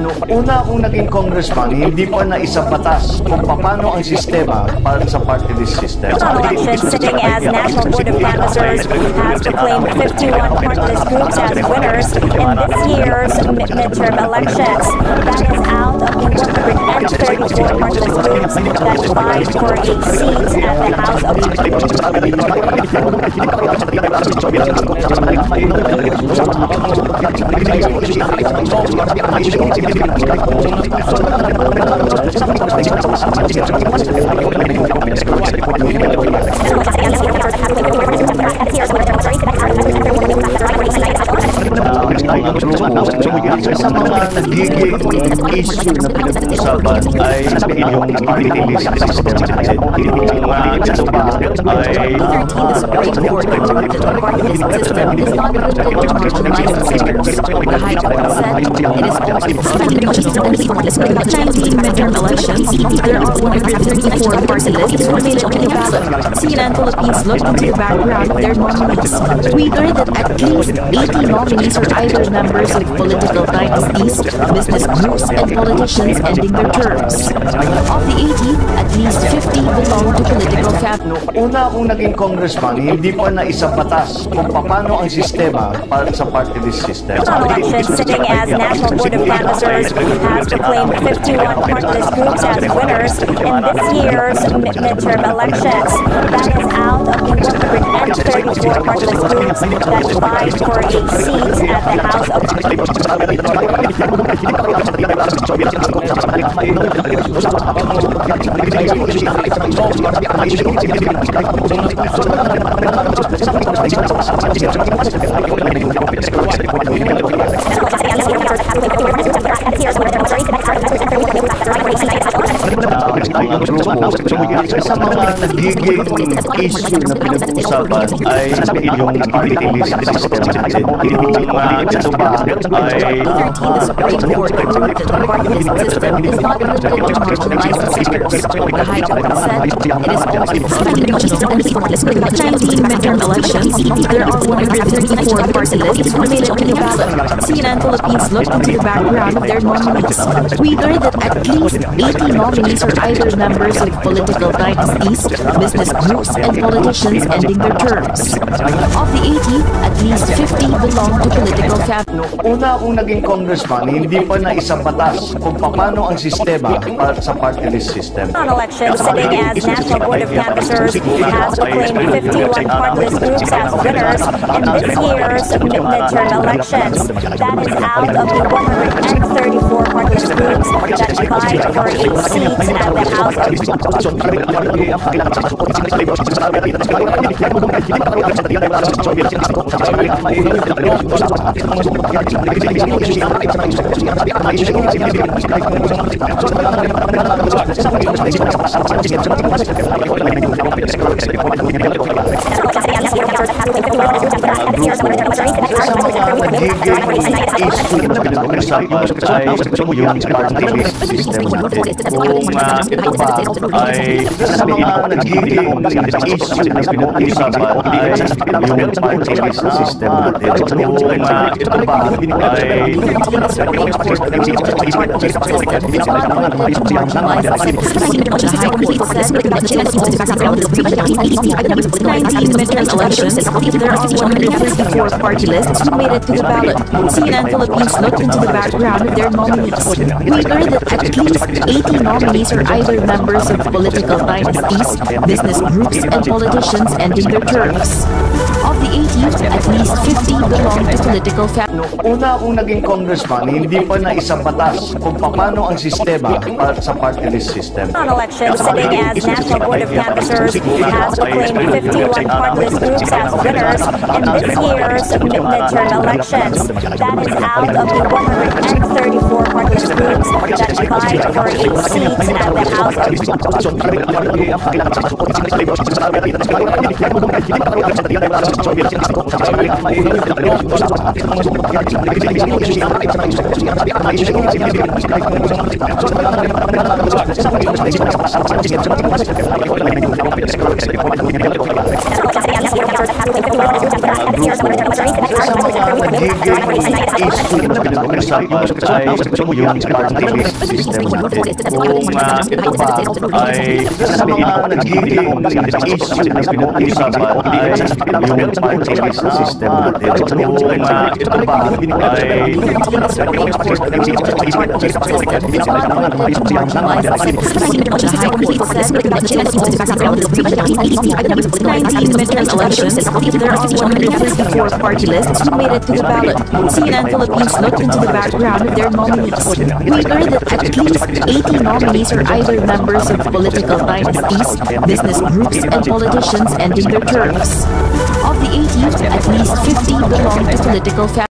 Noong una akong naging congressman, hindi pa na isang batas kung paano ang sistema para sa party list system. On election, sitting as National Board of Canvassers has proclaimed 51 party list groups as winners in this year's midterm elections. That is out of the 134 party list groups that vied for 8 seats at the House of sa mga nagiging issue na pinag-uusapan ay yung party list system natin. Ito ba ay midterm elections, there are 134 party lists remaining on the ballot. CNN Philippines looked into the background of their nominees. We learned that at least 80 nominees are either members of political dynasties, business groups, and politicians ending their terms. Of the 80, at least 50 belong to political families. noong una akong naging congressman, hindi pa na isang batas kung paano ang sistema para sa party list system. On election, sitting as National Board of Canvassers has proclaimed 51 party list groups as winners in this year's midterm elections. That is out of the 134 party list groups that vied for 8 seats at the House of Sa mga nagiging issue na pinag-uusapan ay yung party list system natin. Ito ba ay midterm elections, there are 134 party lists remaining on the ballot. CNN Philippines looked into the background of their nominees. We learned that at least 80 nominees are either members of political dynasties, business groups, and politicians ending their terms. Of the 80, at least 50 belong to political families. noong una akong naging congressman, hindi pa na isang batas kung paano ang sistema para sa party list system. On election, sitting as National Board of Canvassers has proclaimed 51 party list groups as winners in this year's midterm elections. That is out of the 134 party list groups that vied for 8 seats at the House of midterm elections, there are 154 party lists who made it to the ballot. CNN Philippines looked into the background of their nominees. We learned that at least 80 nominees are either members of political dynasties, business groups, and politicians ending their terms. Of the 80, at least 50 belong to political families. Noong una akong naging congressman, hindi pa na isang batas kung paano ang sistema para sa party list system. On election, sitting as National Board of Canvassers has proclaimed 51 party list groups as winners in this year's midterm elections. That is out of the 134 party list groups that vied for 8 seats at the House of issue na pinag-uusapan ay yung party list system natin. Kung ito ba ay sa mga nagiging issue na pinag-uusapan ay yung party list system natin. Kung ito ba ay midterm elections, there are 154 party lists who made it to the ballot. CNN Philippines looked into the background of their nominees. We learned that at least 80 nominees are either members of political dynasties, business groups, and politicians ending their terms. Of the 80, at least 50 belong to political families.